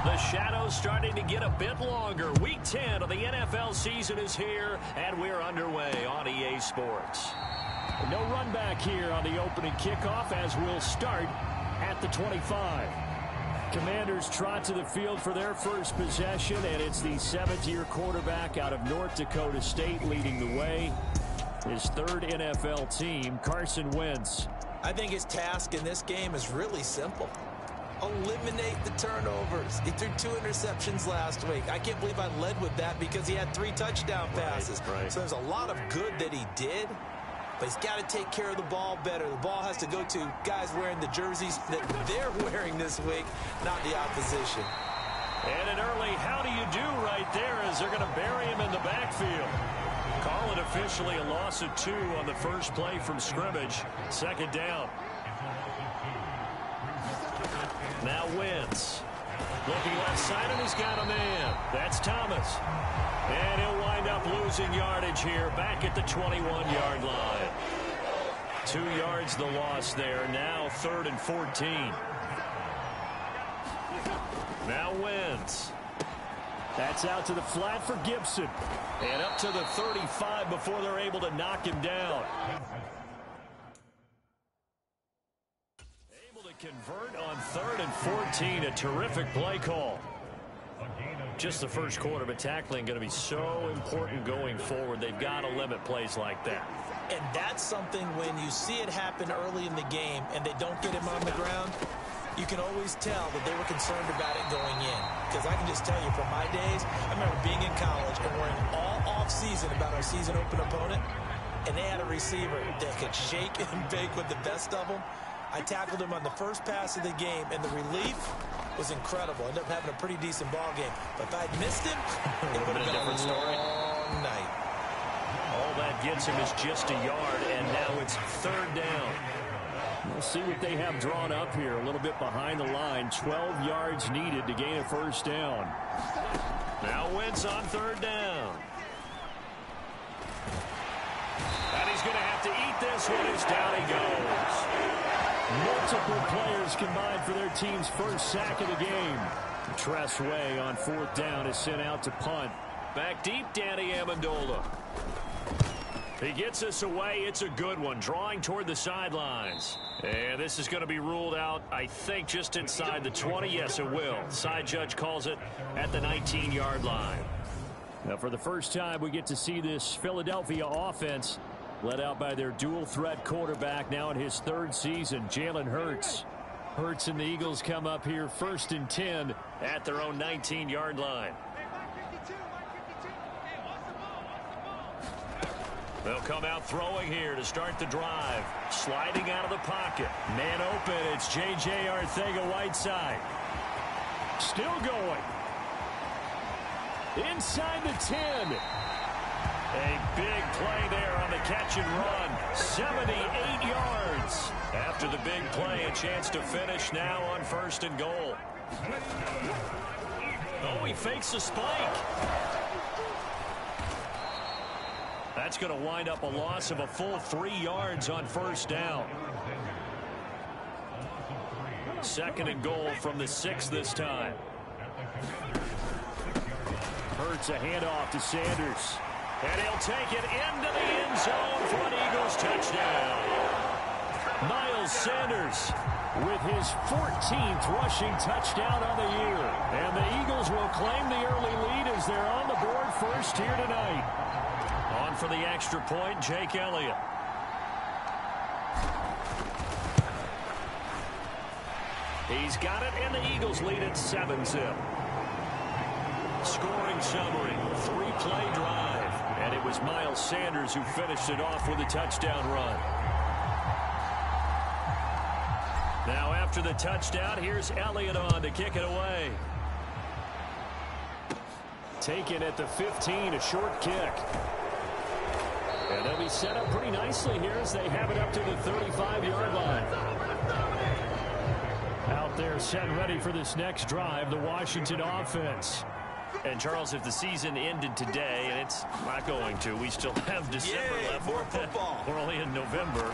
The shadow's starting to get a bit longer. Week 10 of the NFL season is here, and we're underway on EA Sports. No run back here on the opening kickoff as we'll start at the 25. Commanders trot to the field for their first possession, and it's the seventh-year quarterback out of North Dakota State leading the way. His third NFL team, Carson Wentz. I think his task in this game is really simple. Eliminate the turnovers. He threw 2 interceptions last week. I can't believe I led with that because he had 3 touchdown passes. Right. So there's a lot of good that he did, but he's got to take care of the ball better. The ball has to go to guys wearing the jerseys that they're wearing this week, not the opposition. And an early how do you do right there as they're going to bury him in the backfield. Call it officially a loss of 2 on the first play from scrimmage. Second down. Now Wentz. Looking left side, and he's got a man. That's Thomas. And he'll wind up losing yardage here back at the 21-yard line. 2 yards the loss there. Now 3rd and 14. Now Wentz. That's out to the flat for Gibson. And up to the 35 before they're able to knock him down. Able to convert on 3rd and 14. A terrific play call. Just the first quarter, but tackling going to be so important going forward. They've got to limit plays like that. And that's something when you see it happen early in the game and they don't get him on the ground, you can always tell that they were concerned about it going in. Because I can just tell you from my days, I remember being in college and worrying all off-season about our season open opponent, and they had a receiver that could shake and bake with the best of them. I tackled him on the first pass of the game, and the relief was incredible. Ended up having a pretty decent ball game. But if I'd missed him, it would have been a different story. Long night. All that gets him is just a yard, and now it's 3rd down. We'll see what they have drawn up here. A little bit behind the line. 12 yards needed to gain a first down. Now Wentz on 3rd down. And he's going to have to eat this one as down he goes. Multiple players combined for their team's first sack of the game. Tress Way on 4th down is sent out to punt. Back deep, Danny Amendola. He gets us away. It's a good one, drawing toward the sidelines. And this is going to be ruled out, I think, just inside the 20. Yes, it will. Side judge calls it at the 19-yard line. Now, for the first time, we get to see this Philadelphia offense led out by their dual-threat quarterback now in his 3rd season, Jalen Hurts. Hurts and the Eagles come up here 1st and 10 at their own 19-yard line. They'll come out throwing here to start the drive. Sliding out of the pocket. Man open. It's J.J. Arcega-Whiteside. Still going. Inside the 10. A big play there on the catch and run. 78 yards. After the big play, a chance to finish now on 1st and goal. Oh, he fakes a spike. That's going to wind up a loss of a full 3 yards on 1st down. 2nd and goal from the 6 this time. Hurts a handoff to Sanders. And he'll take it into the end zone for an Eagles touchdown. Miles Sanders with his 14th rushing touchdown on the year. And the Eagles will claim the early lead as they're on the board first here tonight. On for the extra point, Jake Elliott. He's got it, and the Eagles lead at 7-zip. Scoring summary, 3-play drive. And it was Miles Sanders who finished it off with a touchdown run. Now after the touchdown, here's Elliott on to kick it away. Taken at the 15, a short kick. And they'll be set up pretty nicely here as they have it up to the 35-yard line. Out there set ready for this next drive, the Washington offense. And, Charles, if the season ended today, and it's not going to, we still have December left. More football. We're only in November.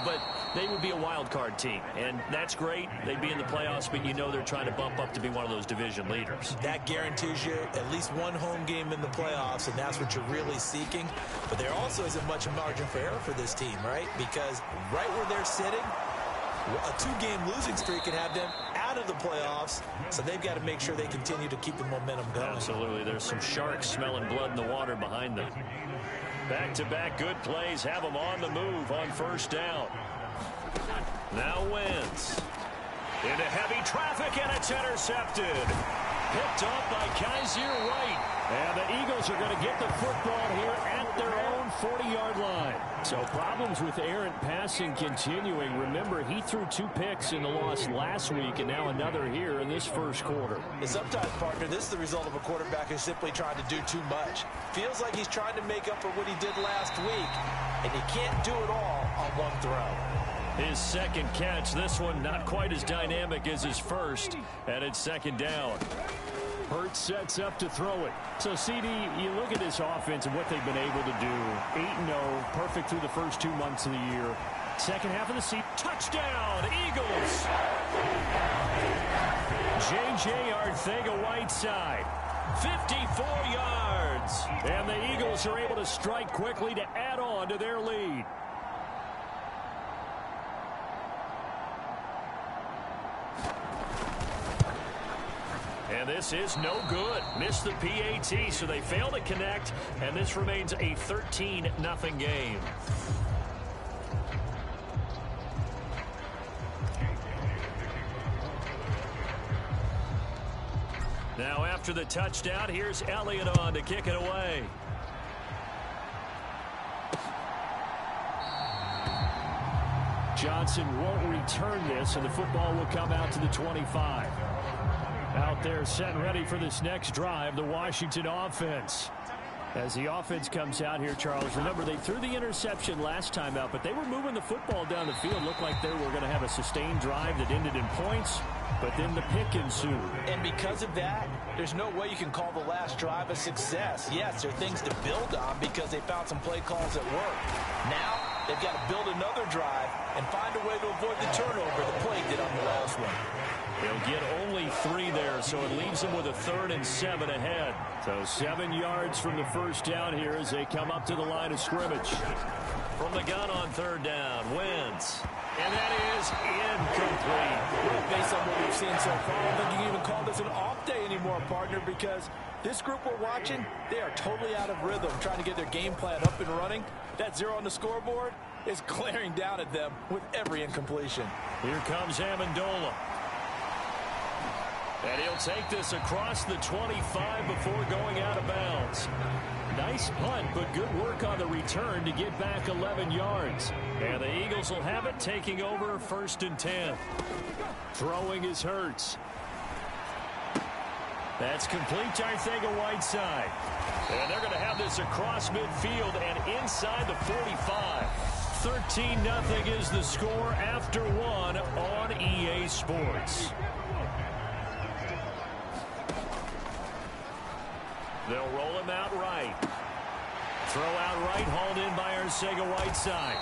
But they would be a wild card team, and that's great. They'd be in the playoffs, but you know they're trying to bump up to be one of those division leaders. That guarantees you at least one home game in the playoffs, and that's what you're really seeking. But there also isn't much margin for error for this team, right? Because right where they're sitting, a 2-game losing streak can have them out of the playoffs, so they've got to make sure they continue to keep the momentum going. Absolutely. There's some sharks smelling blood in the water behind them. Back-to-back good plays have them on the move on first down. Now Wentz. Into heavy traffic, and it's intercepted. Picked off by Kaiser White. And the Eagles are going to get the football here at their own 40-yard line. So problems with errant passing continuing. Remember, he threw 2 picks in the loss last week, and now another here in this first quarter. And sometimes, partner, this is the result of a quarterback who's simply trying to do too much. Feels like he's trying to make up for what he did last week, and he can't do it all on one throw. His second catch, this one not quite as dynamic as his first, and it's second down. Hurts sets up to throw it. So, CD, you look at this offense and what they've been able to do. 8-0, perfect through the first 2 months of the year. Second half of the season, touchdown, Eagles! J.J. Arcega-Whiteside, 54 yards. And the Eagles are able to strike quickly to add on to their lead. And this is no good. Missed the PAT, so they fail to connect, and this remains a 13-0 game. Now after the touchdown, here's Elliott on to kick it away. Johnson won't return this, and the football will come out to the 25. Out there set and ready for this next drive, the Washington offense. As the offense comes out here, Charles, remember they threw the interception last time out, but they were moving the football down the field. Looked like they were going to have a sustained drive that ended in points, but then the pick ensued. And because of that, there's no way you can call the last drive a success. Yes, there are things to build on because they found some play calls that work. Now, they've got to build another drive and find a way to avoid the turnover that plagued did on the last one. They'll get only 3 there, so it leaves them with a 3rd and 7 ahead. So 7 yards from the first down here as they come up to the line of scrimmage. From the gun on 3rd down, Wentz. And that is incomplete. Well, based on what we've seen so far, I don't think you can even call this an off day anymore, partner, because this group we're watching, they are totally out of rhythm, trying to get their game plan up and running. That 0 on the scoreboard is glaring down at them with every incompletion. Here comes Amendola. And he'll take this across the 25 before going out of bounds. Nice punt, but good work on the return to get back 11 yards. And the Eagles will have it, taking over 1st and 10. Throwing is Hurts. That's complete to Arcega-Whiteside. And they're going to have this across midfield and inside the 45. 13-0 is the score after 1 on EA Sports. They'll roll him out right. Throw out right, hauled in by Arcega-Whiteside.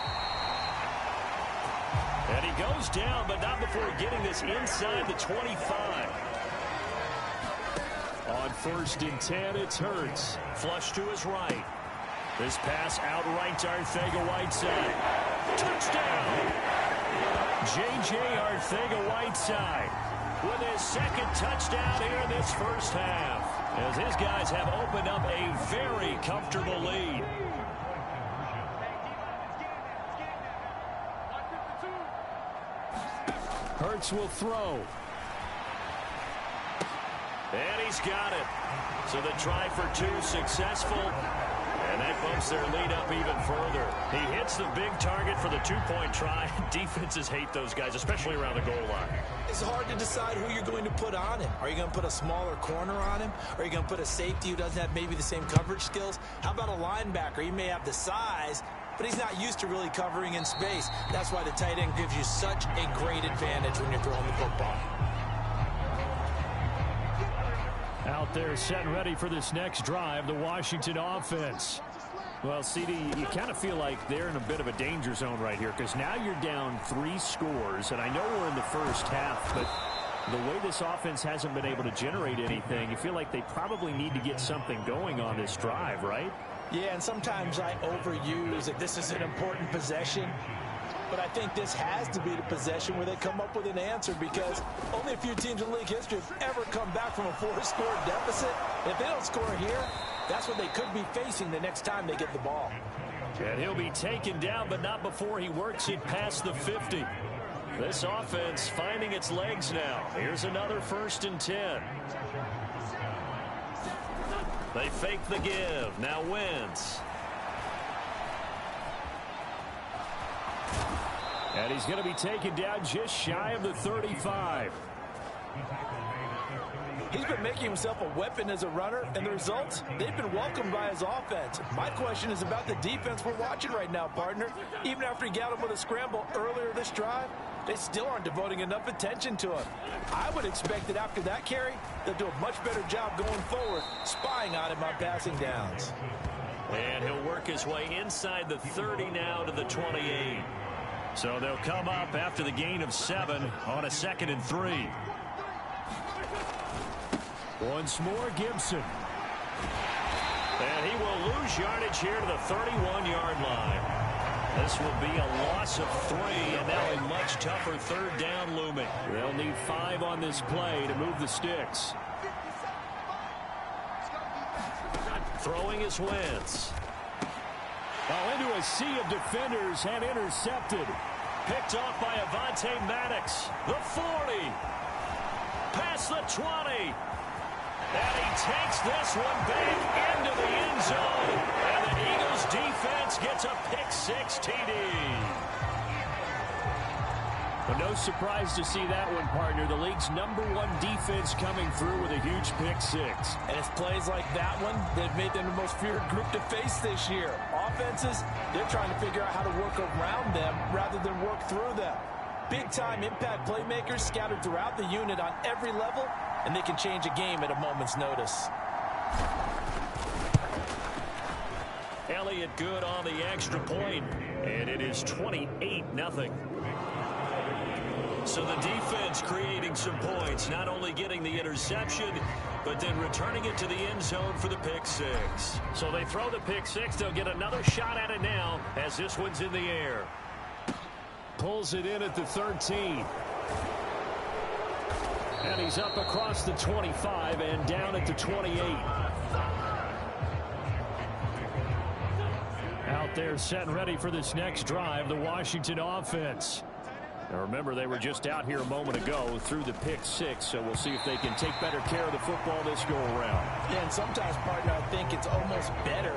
And he goes down, but not before getting this inside the 25. On 1st and 10, it's Hurts. Flush to his right. This pass out right to Arcega-Whiteside. Touchdown! J.J. Arcega-Whiteside with his 2nd touchdown here in this first half, as his guys have opened up a very comfortable lead. Hurts will throw. And he's got it. So the try for 2 successful. And that bumps their lead up even further. He hits the big target for the 2-point try. Defenses hate those guys, especially around the goal line. It's hard to decide who you're going to put on him. Are you going to put a smaller corner on him? Are you going to put a safety who doesn't have maybe the same coverage skills? How about a linebacker? He may have the size, but he's not used to really covering in space. That's why the tight end gives you such a great advantage when you're throwing the football. Out there set and ready for this next drive, the Washington offense. Well, CD, you kind of feel like they're in a bit of a danger zone right here because now you're down 3 scores, and I know we're in the first half, but the way this offense hasn't been able to generate anything, you feel like they probably need to get something going on this drive, right? Yeah, and sometimes I overuse that this is an important possession. But I think this has to be the possession where they come up with an answer because only a few teams in league history have ever come back from a 4-score deficit. If they don't score here, that's what they could be facing the next time they get the ball. And he'll be taken down, but not before he works it past the 50. This offense finding its legs now. Here's another 1st and 10. They fake the give. Now Wentz. And he's going to be taken down just shy of the 35. He's been making himself a weapon as a runner, and the results, they've been welcomed by his offense. My question is about the defense we're watching right now, partner. Even after he got him with a scramble earlier this drive, they still aren't devoting enough attention to him. I would expect that after that carry, they'll do a much better job going forward, spying on him on passing downs. And he'll work his way inside the 30 now to the 28. So they'll come up after the gain of 7 on a 2nd and 3. Once more, Gibson. And he will lose yardage here to the 31-yard line. This will be a loss of 3, and now a much tougher 3rd down looming. They'll need 5 on this play to move the sticks. Throwing is Wentz. Into a sea of defenders and intercepted. Picked off by Avonte Maddox. The 40. Past the 20. And he takes this one back into the end zone. And the Eagles defense gets a pick-6 TD. But no surprise to see that one, partner. The league's #1 defense coming through with a huge pick-6. And it's plays like that one that made them the most feared group to face this year. Offenses, they're trying to figure out how to work around them rather than work through them. Big-time impact playmakers scattered throughout the unit on every level, and they can change a game at a moment's notice. Elliott good on the extra point, and it is 28-0. So the defense creating some points, not only getting the interception, but then returning it to the end zone for the pick-6. So they throw the pick-6. They'll get another shot at it now as this one's in the air. Pulls it in at the 13. And he's up across the 25 and down at the 28. Out there set and ready for this next drive, the Washington offense. Now remember, they were just out here a moment ago through the pick-6, so we'll see if they can take better care of the football this go-around. Yeah, and sometimes, partner, I think it's almost better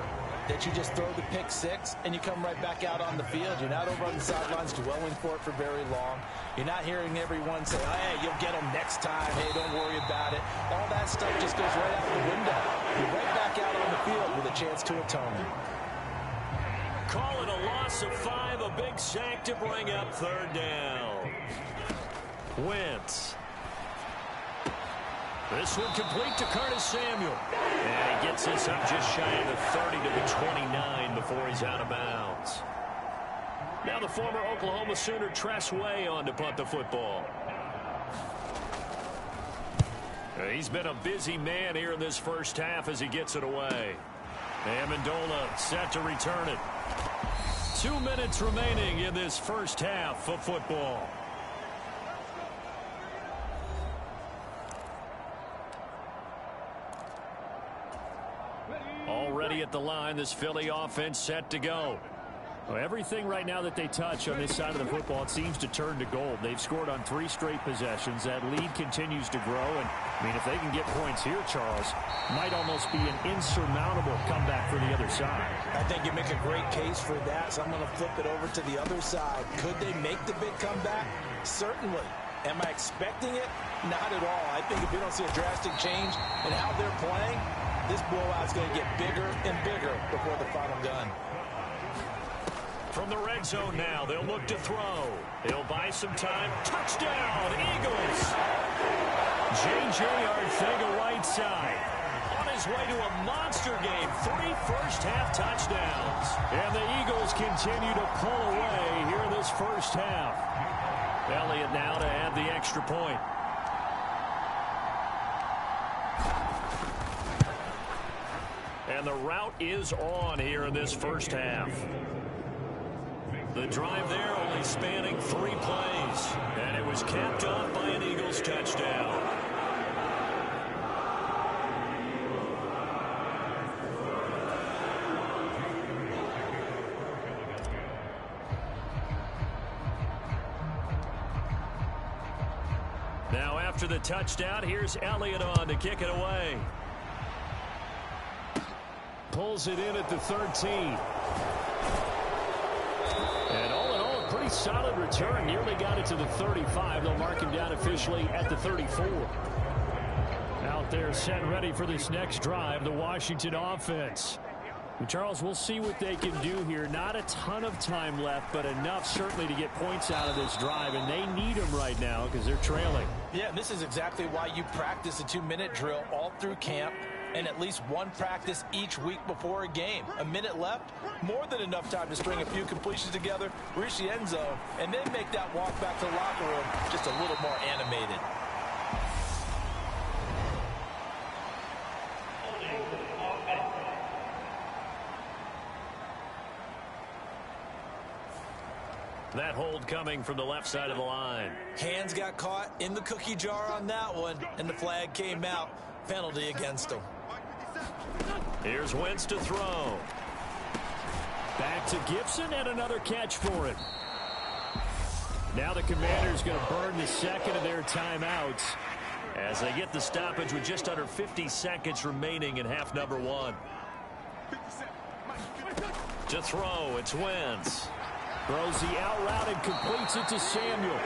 that you just throw the pick-6 and you come right back out on the field. You're not over on the sidelines dwelling for it for very long. You're not hearing everyone say, oh, hey, you'll get them next time. Hey, don't worry about it. All that stuff just goes right out the window. You're right back out on the field with a chance to atone. Call it a loss of 5, a big sack to bring up 3rd down. Wentz. This one complete to Curtis Samuel. And he gets this up just shy of the 30 to the 29 before he's out of bounds. Now the former Oklahoma Sooner Tress Way on to punt the football. He's been a busy man here in this first half as he gets it away. Amendola set to return it. 2 minutes remaining in this first half of football. Already at the line, this Philly offense set to go. Well, everything right now that they touch on this side of the football, it seems to turn to gold. They've scored on 3 straight possessions. That lead continues to grow. And, I mean, if they can get points here, Charles, might almost be an insurmountable comeback for the other side. I think you make a great case for that, so I'm going to flip it over to the other side. Could they make the big comeback? Certainly. Am I expecting it? Not at all. I think if we don't see a drastic change in how they're playing, this blowout's going to get bigger and bigger before the final gun. From the red zone now, they'll look to throw. They'll buy some time. Touchdown, Eagles! J.J. Arcega-Whiteside on his way to a monster game. 3 first-half touchdowns. And the Eagles continue to pull away here in this first half. Elliott now to add the extra point. And the route is on here in this first half. The drive there only spanning 3 plays. And it was capped off by an Eagles touchdown. Now after the touchdown, here's Elliott on to kick it away. Pulls it in at the 13. And all in all, a pretty solid return. Nearly got it to the 35. They'll mark him down officially at the 34. Out there set and ready for this next drive, the Washington offense. And Charles, we'll see what they can do here. Not a ton of time left, but enough certainly to get points out of this drive. And they need them right now because they're trailing. Yeah, and this is exactly why you practice a 2-minute drill all through camp. And at least one practice each week before a game. A minute left, more than enough time to string a few completions together, reach the end zone, and then make that walk back to the locker room just a little more animated. That hold coming from the left side of the line. Hands got caught in the cookie jar on that one, and the flag came out. Penalty against him. Here's Wentz to throw. Back to Gibson, and another catch for him. Now the Commanders going to burn the second of their timeouts as they get the stoppage with just under 50 seconds remaining in half number 1. To throw, it's Wentz. Throws the out route and completes it to Samuel.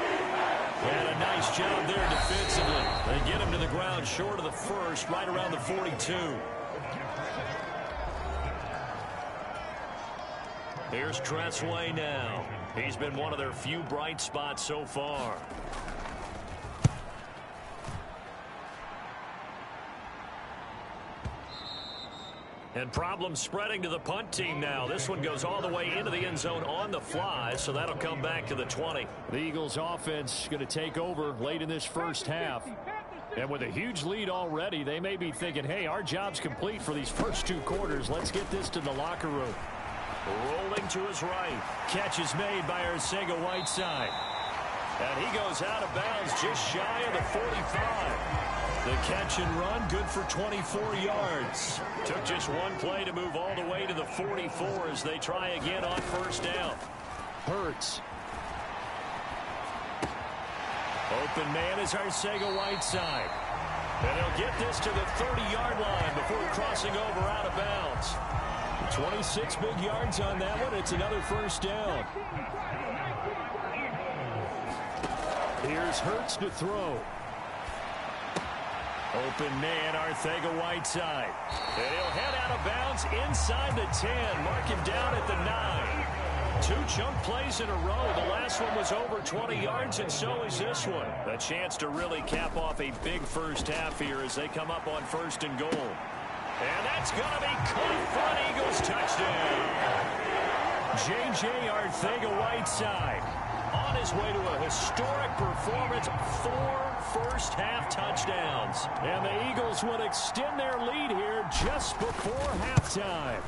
And a nice job there defensively. They get him to the ground short of the first, right around the 42. Here's Tressway now. He's been one of their few bright spots so far. And problems spreading to the punt team now. This one goes all the way into the end zone on the fly, so that'll come back to the 20. The Eagles offense going to take over late in this first half. And with a huge lead already, they may be thinking, hey, our job's complete for these first 2 quarters. Let's get this to the locker room. Rolling to his right. Catch is made by Arcega-Whiteside. And he goes out of bounds just shy of the 45. The catch and run, good for 24 yards. Took just one play to move all the way to the 44 as they try again on first down. Hurts. Open man is Arcega-Whiteside. And he'll get this to the 30-yard line before crossing over out of bounds. 26 big yards on that one. It's another first down. Here's Hurts to throw. Open man, Arcega-Whiteside. And he'll head out of bounds inside the 10. Mark him down at the 9. 2 chunk plays in a row. The last one was over 20 yards, and so is this one. A chance to really cap off a big first half here as they come up on 1st and goal. And that's going to be caught for an Eagles touchdown. J.J. Arcega-Whiteside on his way to a historic performance. 4 first-half touchdowns. And the Eagles will extend their lead here just before halftime.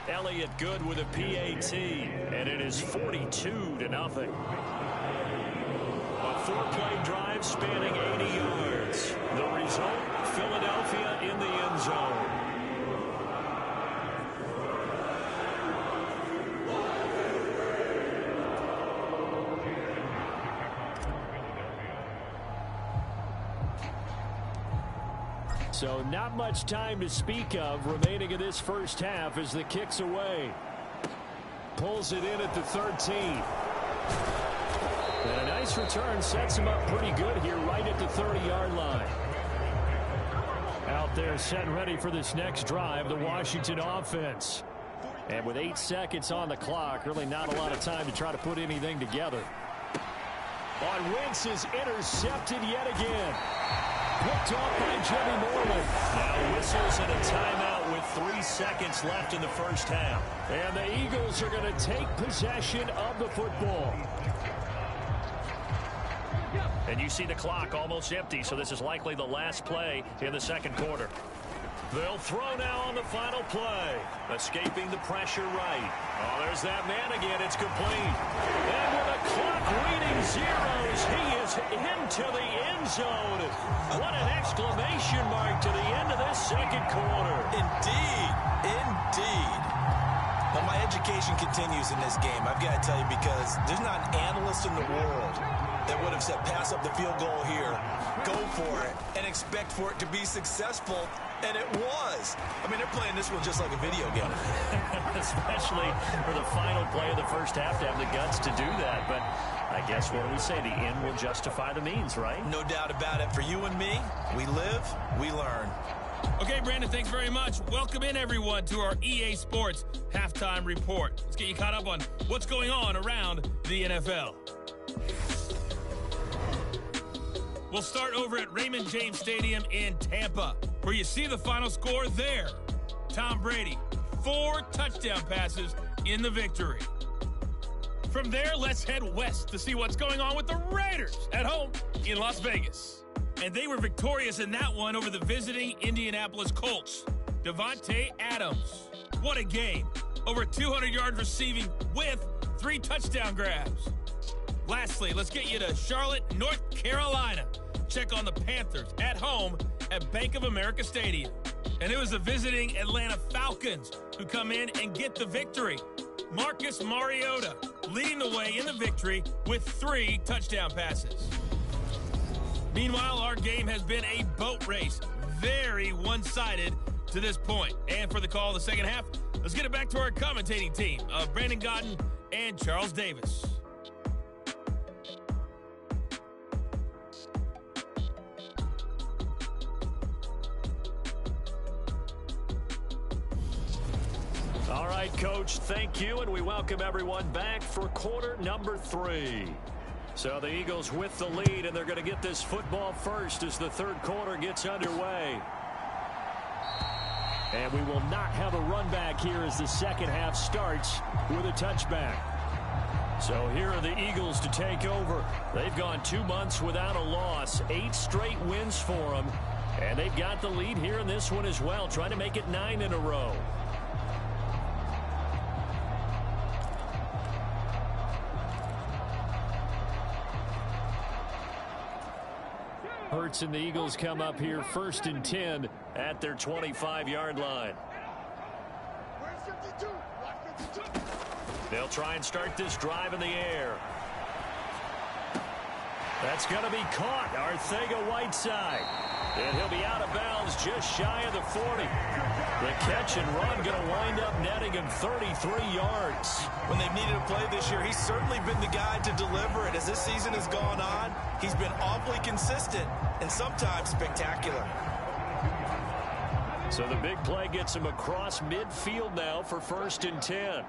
Elliott good with a PAT, and it is 42-0. A 4-play drive spanning 80 yards. The result, Philadelphia in the end zone. So not much time to speak of remaining in this first half as the kick's away. Pulls it in at the 13. And a nice return sets him up pretty good here right at the 30-yard line. Out there set ready for this next drive, the Washington offense. And with 8 seconds on the clock, really not a lot of time to try to put anything together. On Wentz is intercepted yet again. Picked off by Jimmy Moreland. Now whistles and a timeout with 3 seconds left in the first half. And the Eagles are going to take possession of the football. And you see the clock almost empty, so this is likely the last play in the second quarter. They'll throw now on the final play. Escaping the pressure right. Oh, there's that man again. It's complete. And with the clock reading zeros, he is into the end zone. What an exclamation mark to the end of this second quarter. Indeed. Indeed. But my education continues in this game. I've got to tell you, because there's not an analyst in the world that would have said pass up the field goal here, go for it, and expect for it to be successful. And it was. I mean, they're playing this one just like a video game. Especially for the final play of the first half to have the guts to do that. But I guess what do we say? The end will justify the means, right? No doubt about it. For you and me, we live, we learn. Okay, Brandon, thanks very much. Welcome in, everyone, to our EA Sports Halftime Report. Let's get you caught up on what's going on around the NFL. We'll start over at Raymond James Stadium in Tampa, where you see the final score there. Tom Brady, 4 touchdown passes in the victory. From there, let's head west to see what's going on with the Raiders at home in Las Vegas. And they were victorious in that one over the visiting Indianapolis Colts. Devontae Adams. What a game. Over 200 yards receiving with 3 touchdown grabs. Lastly, let's get you to Charlotte, North Carolina. Check on the Panthers at home at Bank of America Stadium. And it was the visiting Atlanta Falcons who come in and get the victory. Marcus Mariota leading the way in the victory with 3 touchdown passes. Meanwhile, our game has been a boat race. Very one-sided to this point. And for the call of the second half, let's get it back to our commentating team of Brandon Godden and Charles Davis. All right, Coach, thank you, and we welcome everyone back for quarter number 3. So the Eagles with the lead, and they're going to get this football first as the third quarter gets underway. And we will not have a run back here as the second half starts with a touchback. So here are the Eagles to take over. They've gone 2 months without a loss, 8 straight wins for them, and they've got the lead here in this one as well, trying to make it 9 in a row. Hurts and the Eagles come up here 1st and 10 at their 25-yard line. They'll try and start this drive in the air. That's going to be caught. Arcega-Whiteside. And he'll be out of bounds just shy of the 40. The catch and run going to wind up netting him 33 yards. When they've needed a play this year, he's certainly been the guy to deliver it. As this season has gone on, he's been awfully consistent and sometimes spectacular. So the big play gets him across midfield now for 1st and 10.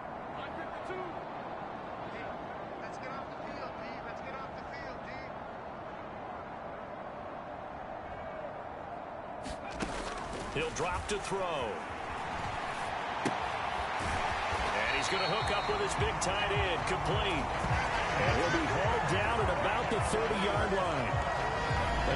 He'll drop to throw. And he's going to hook up with his big tight end, complete. And he'll be hauled down at about the 30-yard line.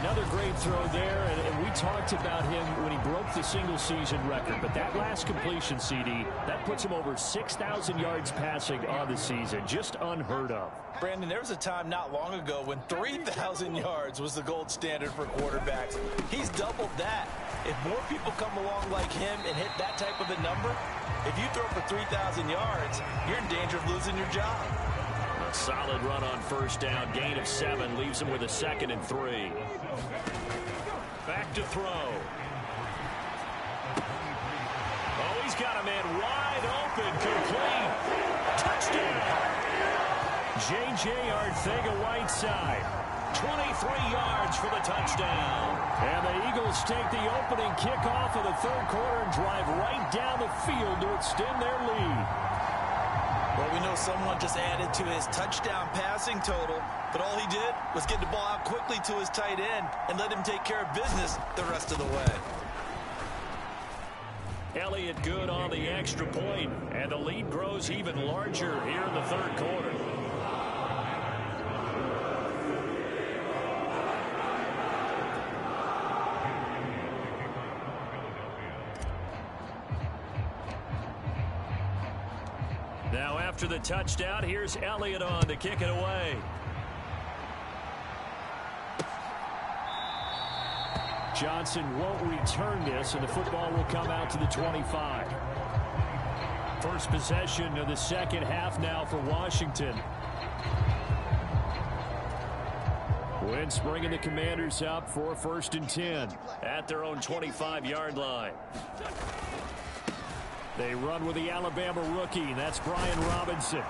Another great throw there, and we talked about him when he broke the single-season record. But that last completion, CD, that puts him over 6,000 yards passing on the season. Just unheard of. Brandon, there was a time not long ago when 3,000 yards was the gold standard for quarterbacks. He's doubled that. If more people come along like him and hit that type of a number, if you throw for 3,000 yards, you're in danger of losing your job. A solid run on 1st down. Gain of 7 leaves him with a 2nd and 3. Back to throw. Oh, he's got a man wide open. Complete. Touchdown. J.J. Arcega-Whiteside. 23 yards for the touchdown. And the Eagles take the opening kickoff of the third quarter and drive right down the field to extend their lead. Well, we know someone just added to his touchdown passing total, but all he did was get the ball out quickly to his tight end and let him take care of business the rest of the way. Elliott good on the extra point, and the lead grows even larger here in the third quarter. Now after the touchdown, here's Elliott on to kick it away. Johnson won't return this, and the football will come out to the 25. First possession of the second half now for Washington. Wentz bringing the Commanders up for 1st and 10 at their own 25-yard line. They run with the Alabama rookie. That's Brian Robinson.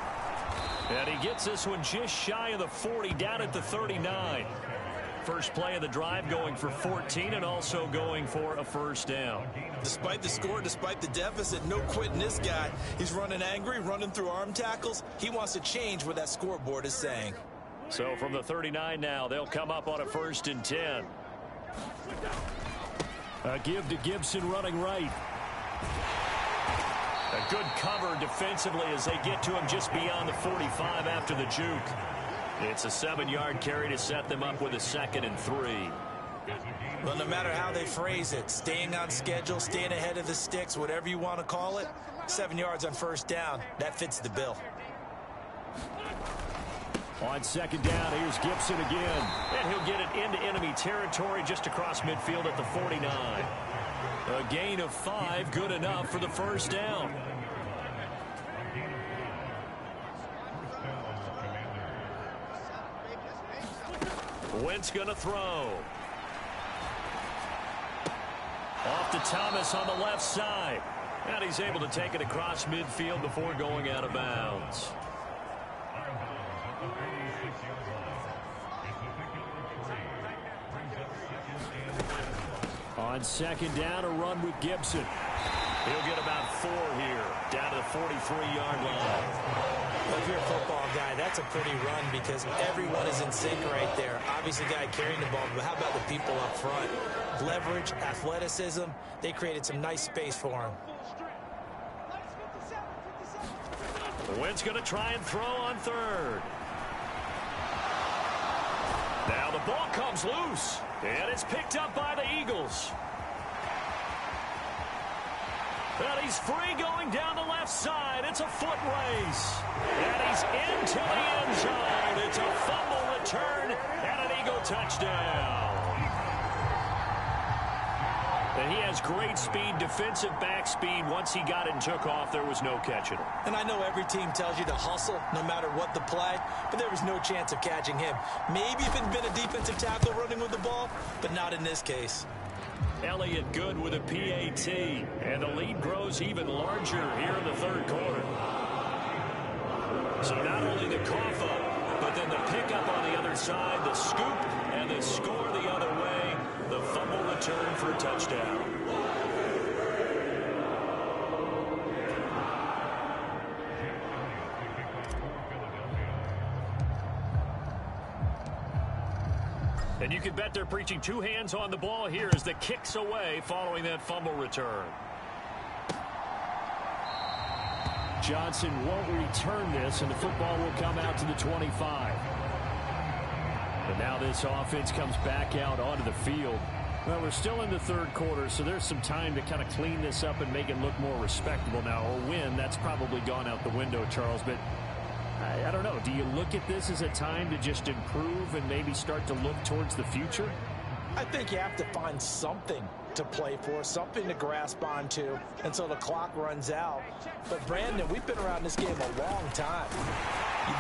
And he gets this one just shy of the 40, down at the 39. First play of the drive, going for 14 and also going for a first down. Despite the score, despite the deficit, no quitting this guy. He's running angry, running through arm tackles. He wants to change what that scoreboard is saying. So from the 39 now, they'll come up on a 1st and 10. A give to Gibson running right. A good cover defensively as they get to him just beyond the 45 after the juke. It's a 7-yard carry to set them up with a 2nd and 3. Well, no matter how they phrase it, staying on schedule, staying ahead of the sticks, whatever you want to call it, 7 yards on first down, that fits the bill. On 2nd down, here's Gibson again. And he'll get it into enemy territory just across midfield at the 49. A gain of 5, good enough for the first down. Wentz going to throw. Off to Thomas on the left side. And he's able to take it across midfield before going out of bounds. On 2nd down, a run with Gibson. He'll get about 4 here, down to the 43-yard line. Well, if you're a football guy, that's a pretty run because everyone is in sync right there. Obviously, the guy carrying the ball, but how about the people up front? Leverage, athleticism, they created some nice space for him. Wentz going to try and throw on 3rd. Now the ball comes loose, and it's picked up by the Eagles. And he's free going down the left side. It's a foot race. And he's into the end zone. It's a fumble return and an Eagle touchdown. And he has great speed, defensive back speed. Once he got it and took off, there was no catching him. And I know every team tells you to hustle no matter what the play, but there was no chance of catching him. Maybe if it had been a defensive tackle running with the ball, but not in this case. Elliott good with a PAT, and the lead grows even larger here in the third quarter. So not only the cough up, but then the pickup on the other side, the scoop, and the score the other way, the fumble return for a touchdown. And you can bet they're preaching 2 hands on the ball here as the kicks away following that fumble return. Johnson won't return this, and the football will come out to the 25. But now this offense comes back out onto the field. Well, we're still in the third quarter, so there's some time to kind of clean this up and make it look more respectable now. Or win, that's probably gone out the window, Charles. But I don't know. Do you look at this as a time to just improve and maybe start to look towards the future? I think you have to find something to play for, something to grasp onto until the clock runs out. But, Brandon, we've been around this game a long time.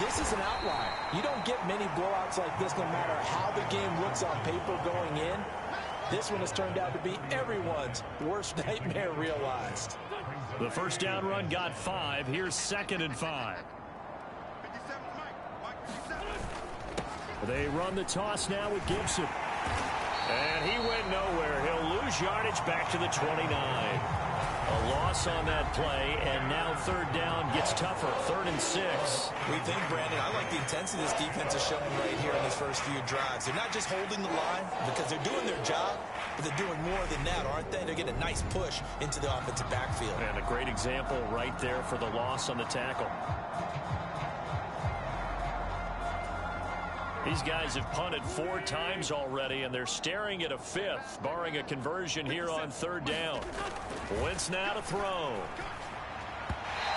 This is an outlier. You don't get many blowouts like this no matter how the game looks on paper going in. This one has turned out to be everyone's worst nightmare realized. The first down run got 5. Here's 2nd and 5. They run the toss now with Gibson. And he went nowhere. He'll lose yardage back to the 29. A loss on that play, and now third down gets tougher. 3rd and 6. We think, Brandon, I like the intensity this defense is showing right here in these first few drives. They're not just holding the line because they're doing their job, but they're doing more than that, aren't they? They're getting a nice push into the offensive backfield. And a great example right there for the loss on the tackle. These guys have punted 4 times already, and they're staring at a 5th, barring a conversion here on 3rd down. Wentz now to throw.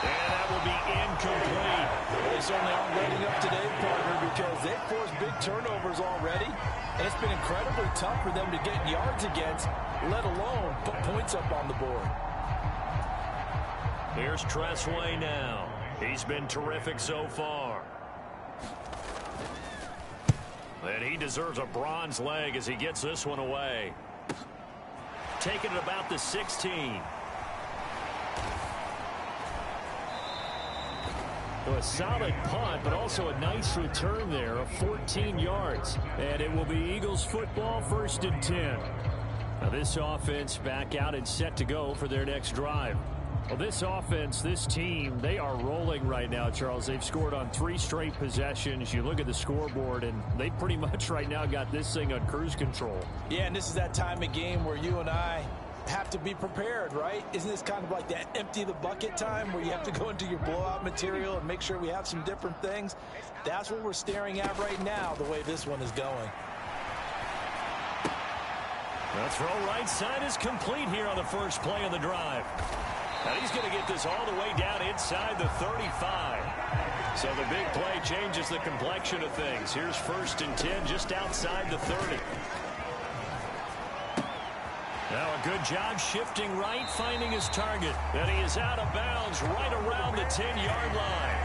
And that will be incomplete. They certainly aren't waiting up today, partner, because they've forced big turnovers already, and it's been incredibly tough for them to get yards against, let alone put points up on the board. Here's Tressway now. He's been terrific so far. And he deserves a bronze leg as he gets this one away. Taking it about the 16. So a solid punt, but also a nice return there of 14 yards. And it will be Eagles football, 1st and 10. Now this offense back out and set to go for their next drive. Well, this offense, this team, they are rolling right now, Charles. They've scored on 3 straight possessions. You look at the scoreboard, and they pretty much right now got this thing on cruise control. Yeah, and this is that time of game where you and I have to be prepared, right? Isn't this kind of like that empty the bucket time where you have to go into your blowout material and make sure we have some different things? That's what we're staring at right now, the way this one is going. The throw right side is complete here on the first play of the drive. And he's going to get this all the way down inside the 35. So the big play changes the complexion of things. Here's 1st and 10 just outside the 30. Now a good job shifting right, finding his target. And he is out of bounds right around the 10-yard line.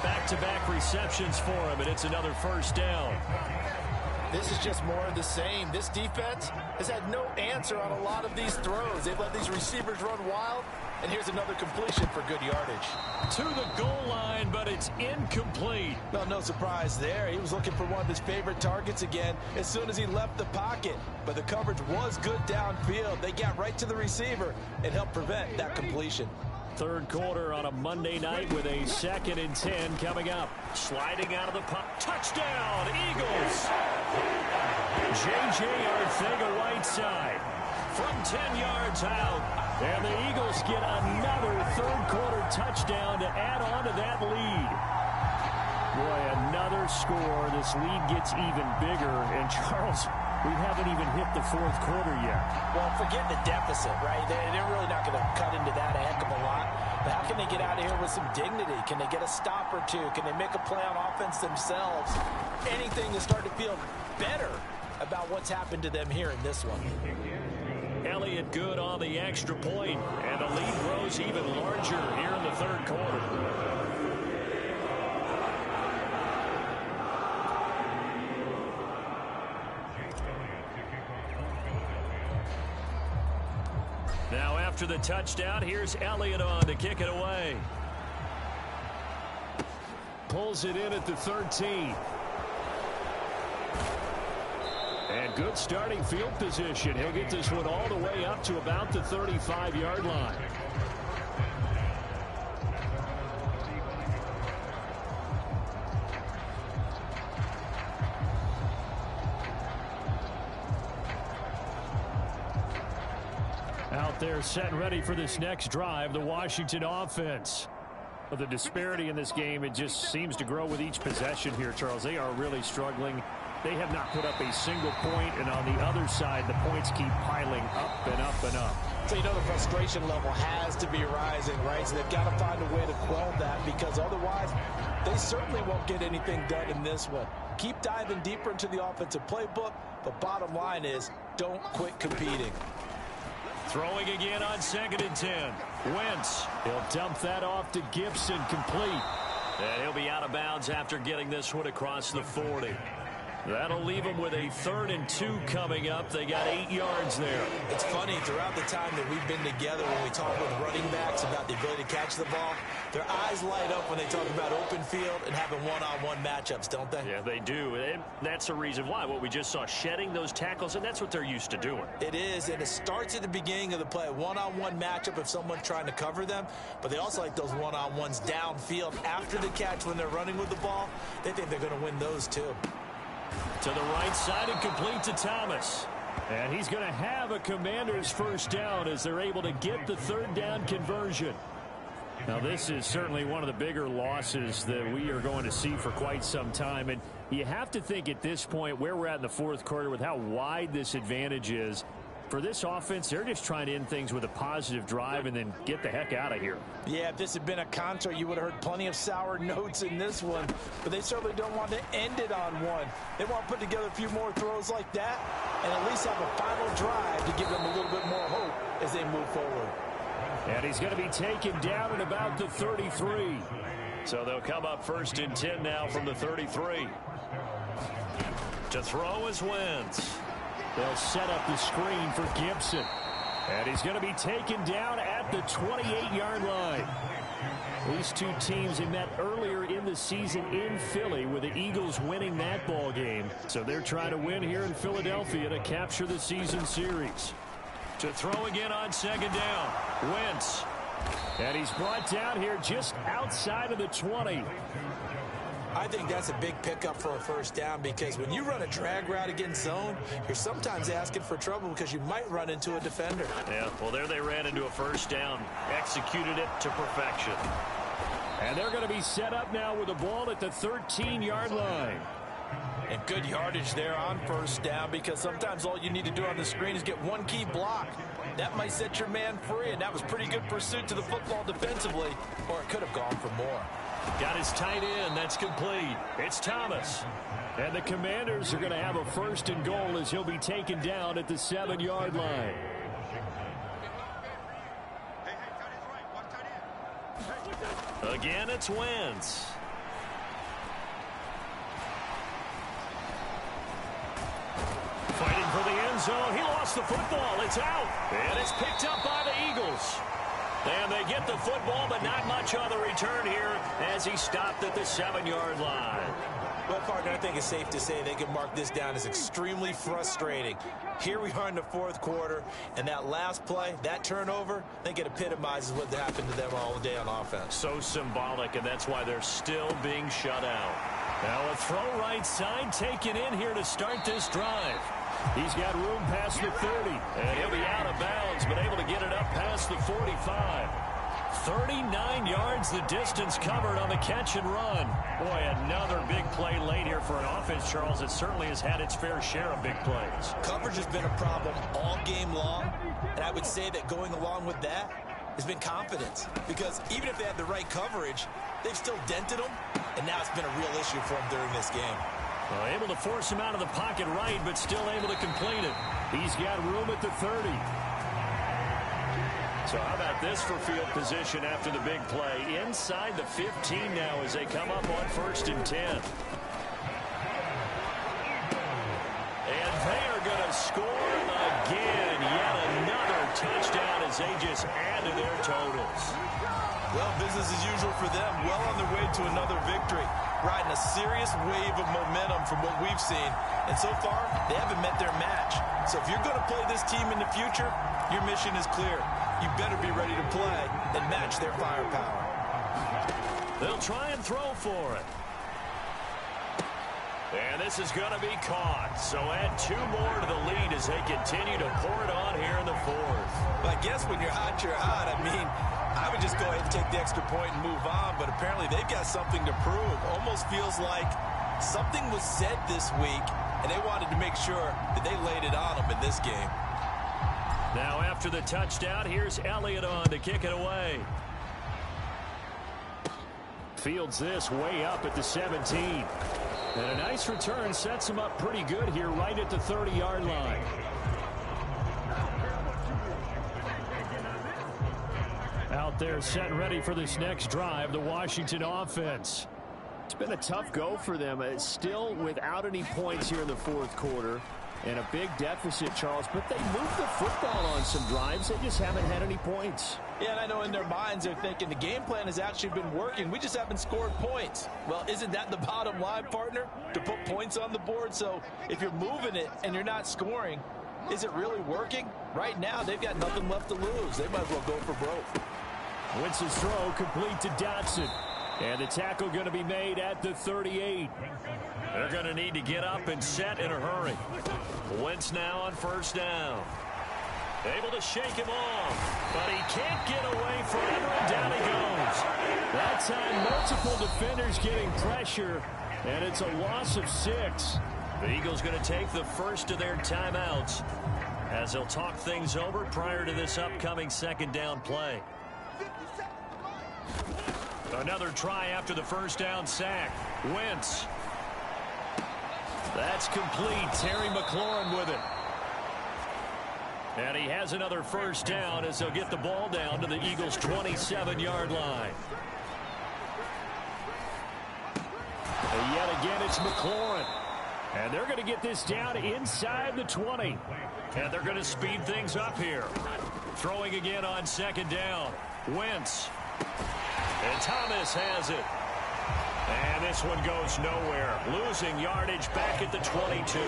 Back-to-back receptions for him, and it's another 1st down. This is just more of the same. This defense has had no answer on a lot of these throws. They've let these receivers run wild, and here's another completion for good yardage. To the goal line, but it's incomplete. No surprise there. He was looking for one of his favorite targets again as soon as he left the pocket. But the coverage was good downfield. They got right to the receiver and helped prevent that completion. 3rd quarter on a Monday night with a 2nd and 10 coming up. Sliding out of the pocket. Touchdown, Eagles. J.J. Arcega-Whiteside from 10 yards out. And the Eagles get another 3rd quarter touchdown to add on to that lead. Boy, another score. This lead gets even bigger. And Charles, we haven't even hit the 4th quarter yet. Well, forget the deficit, right? They're really not going to cut into that a heck of a lot. But how can they get out of here with some dignity? Can they get a stop or two? Can they make a play on offense themselves? Anything to start to feel better about what's happened to them here in this one. Elliott good on the extra point, and the lead grows even larger here in the 3rd quarter. Now after the touchdown, here's Elliott on to kick it away. Pulls it in at the 13. And good starting field position. He'll get this one all the way up to about the 35-yard line. Out there set and ready for this next drive, the Washington offense. The disparity in this game, it just seems to grow with each possession here, Charles. They are really struggling. They have not put up a single point, and on the other side, the points keep piling up and up and up. So you know the frustration level has to be rising, right? So they've got to find a way to quell that, because otherwise they certainly won't get anything done in this one. Keep diving deeper into the offensive playbook, but bottom line is don't quit competing. Throwing again on 2nd and 10. Wentz. He'll dump that off to Gibson, complete. And he'll be out of bounds after getting this one across the 40. That'll leave them with a 3rd and 2 coming up. They got 8 yards there. It's funny, throughout the time that we've been together, when we talk with running backs about the ability to catch the ball, their eyes light up when they talk about open field and having one-on-one matchups, don't they? Yeah, they do. And that's the reason why. What we just saw, shedding those tackles, and that's what they're used to doing. It is, and it starts at the beginning of the play. One-on-one matchup if someone's trying to cover them, but they also like those one-on-ones downfield after the catch when they're running with the ball. They think they're going to win those too. To the right side and complete to Thomas. And he's going to have a Commanders first down as they're able to get the 3rd down conversion. Now, this is certainly one of the bigger losses that we are going to see for quite some time. And you have to think at this point where we're at in the 4th quarter with how wide this advantage is. For this offense, they're just trying to end things with a positive drive and then get the heck out of here. Yeah, if this had been a concert, you would have heard plenty of sour notes in this one. But they certainly don't want to end it on one. They want to put together a few more throws like that and at least have a final drive to give them a little bit more hope as they move forward. And he's going to be taken down at about the 33. So they'll come up 1st and 10 now from the 33. To throw is Wentz. They'll set up the screen for Gibson. And he's going to be taken down at the 28-yard line. These two teams have met earlier in the season in Philly with the Eagles winning that ball game. So they're trying to win here in Philadelphia to capture the season series. To throw again on 2nd down. Wentz. And he's brought down here just outside of the 20. I think that's a big pickup for a first down because when you run a drag route against zone, you're sometimes asking for trouble because you might run into a defender. Yeah, well, there they ran into a first down. Executed it to perfection. And they're going to be set up now with the ball at the 13-yard line. And good yardage there on first down because sometimes all you need to do on the screen is get one key block. That might set your man free, and that was pretty good pursuit to the football defensively, or it could have gone for more. Got his tight end. That's complete. It's Thomas. And the Commanders are going to have a 1st and goal as he'll be taken down at the 7-yard line. Again, it's Wentz. Fighting for the end zone. He lost the football. It's out. And it's picked up by the Eagles. And they get the football, but not much on the return here as he stopped at the 7-yard line. Well, partner, I think it's safe to say they can mark this down as extremely frustrating. Here we are in the 4th quarter, and that last play, that turnover, I think it epitomizes what happened to them all day on offense. So symbolic, and that's why they're still being shut out. Now a throw right side taken in here to start this drive. He's got room past the 30, and he'll be out of bounds, but able to get it up past the 45. 39 yards the distance covered on the catch and run. Boy, another big play late here for an offense, Charles, that certainly has had its fair share of big plays. Coverage has been a problem all game long, and I would say that going along with that has been confidence. Because even if they had the right coverage, they've still dented them, and now it's been a real issue for them during this game. Well, able to force him out of the pocket right, but still able to complete it. He's got room at the 30. So how about this for field position after the big play? Inside the 15 now as they come up on 1st and 10. And they are going to score again. Yet another touchdown as they just add to their totals. Well, business as usual for them. Well on their way to another victory. Riding a serious wave of momentum from what we've seen. And so far, they haven't met their match. So if you're going to play this team in the future, your mission is clear. You better be ready to play and match their firepower. They'll try and throw for it. And this is going to be caught. So add 2 more to the lead as they continue to pour it on here in the 4th. But I guess when you're hot, you're hot. I mean, I would just go ahead and take the extra point and move on. But apparently they've got something to prove. Almost feels like something was said this week, and they wanted to make sure that they laid it on them in this game. Now after the touchdown, here's Elliott on to kick it away. Fields this way up at the 17. And a nice return sets him up pretty good here right at the 30-yard line. Out there set and ready for this next drive, the Washington offense. It's been a tough go for them. It's still without any points here in the fourth quarter. And a big deficit, Charles. But they moved the football on some drives. They just haven't had any points. Yeah, and I know in their minds they're thinking the game plan has actually been working. We just haven't scored points. Well, isn't that the bottom line, partner? To put points on the board? So if you're moving it and you're not scoring, is it really working? Right now, they've got nothing left to lose. They might as well go for broke. Wentz's throw complete to Dotson. And the tackle going to be made at the 38. They're going to need to get up and set in a hurry. Wentz now on first down. Able to shake him off, but he can't get away forever, and down he goes. That time, multiple defenders getting pressure, and it's a loss of 6. The Eagles going to take the first of their timeouts as they'll talk things over prior to this upcoming second down play. Another try after the first down sack. Wentz. That's complete. Terry McLaurin with it. And he has another first down as they'll get the ball down to the Eagles' 27-yard line. And yet again, it's McLaurin. And they're going to get this down inside the 20. And they're going to speed things up here. Throwing again on second down. Wentz. And Thomas has it. And this one goes nowhere. Losing yardage back at the 22.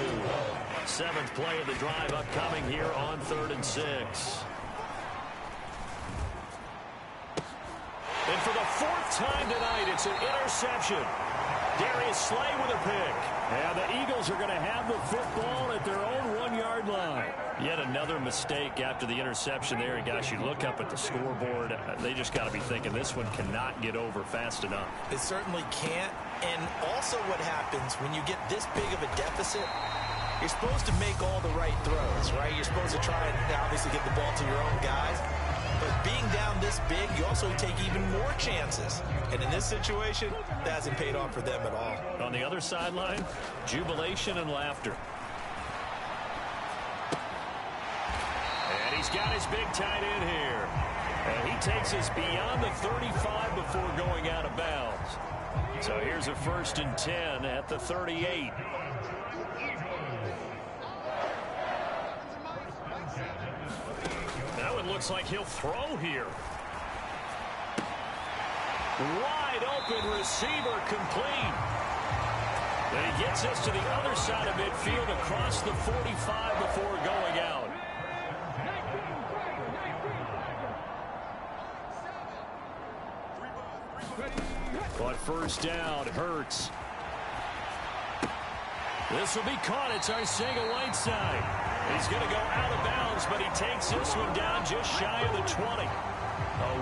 7th play of the drive upcoming here on 3rd and 6. And for the 4th time tonight, it's an interception. Darius Slay with a pick. And the Eagles are going to have the football at their own 1-yard line. Yet another mistake after the interception there. And gosh, you look up at the scoreboard, they just got to be thinking this one cannot get over fast enough. It certainly can't. And also what happens when you get this big of a deficit, you're supposed to make all the right throws, right? You're supposed to try and obviously get the ball to your own guys. But being down this big, you also take even more chances. And in this situation, that hasn't paid off for them at all. On the other sideline, jubilation and laughter. And he's got his big tight end here. And he takes us beyond the 35 before going out of bounds. So here's a 1st and 10 at the 38. Now it looks like he'll throw here. Wide open receiver complete. And he gets us to the other side of midfield across the 45 before going out. On first down, Hurts. This will be caught. It's Arcega-Whiteside. He's going to go out of bounds, but he takes this one down just shy of the 20. A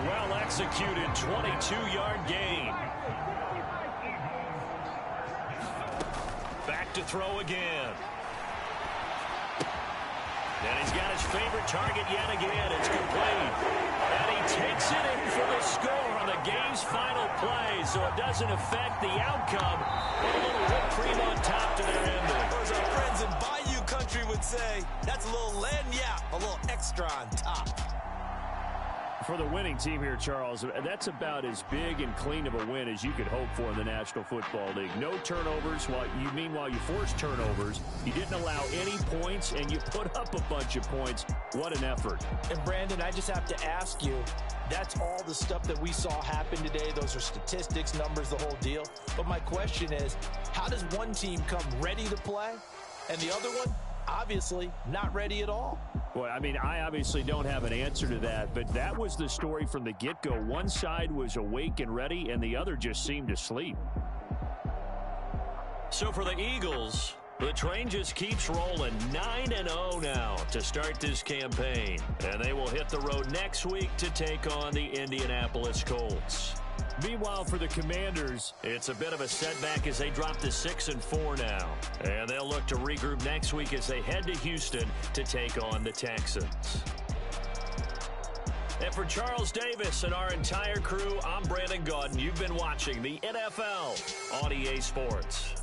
well-executed 22-yard gain. Back to throw again. And he's got his favorite target yet again. It's complete. And he takes it in for the score on the game's final play, so it doesn't affect the outcome. And a little whipped cream on top to their ending. As our friends in Bayou Country would say, that's a little lagniappe, a little extra on top. For the winning team here, Charles, that's about as big and clean of a win as you could hope for in the National Football League. No turnovers. Meanwhile, you forced turnovers. You didn't allow any points, and you put up a bunch of points. What an effort. And, Brandon, I just have to ask you, that's all the stuff that we saw happen today. Those are statistics, numbers, the whole deal. But my question is, how does one team come ready to play, and the other one, obviously, not ready at all? Well, I mean, I obviously don't have an answer to that, but that was the story from the get-go. One side was awake and ready, and the other just seemed to sleep. So for the Eagles, the train just keeps rolling. 9-0 now to start this campaign. And they will hit the road next week to take on the Indianapolis Colts. Meanwhile, for the Commanders, it's a bit of a setback as they drop to 6-4 now. And they'll look to regroup next week as they head to Houston to take on the Texans. And for Charles Davis and our entire crew, I'm Brandon Gaudin. You've been watching the NFL on EA Sports.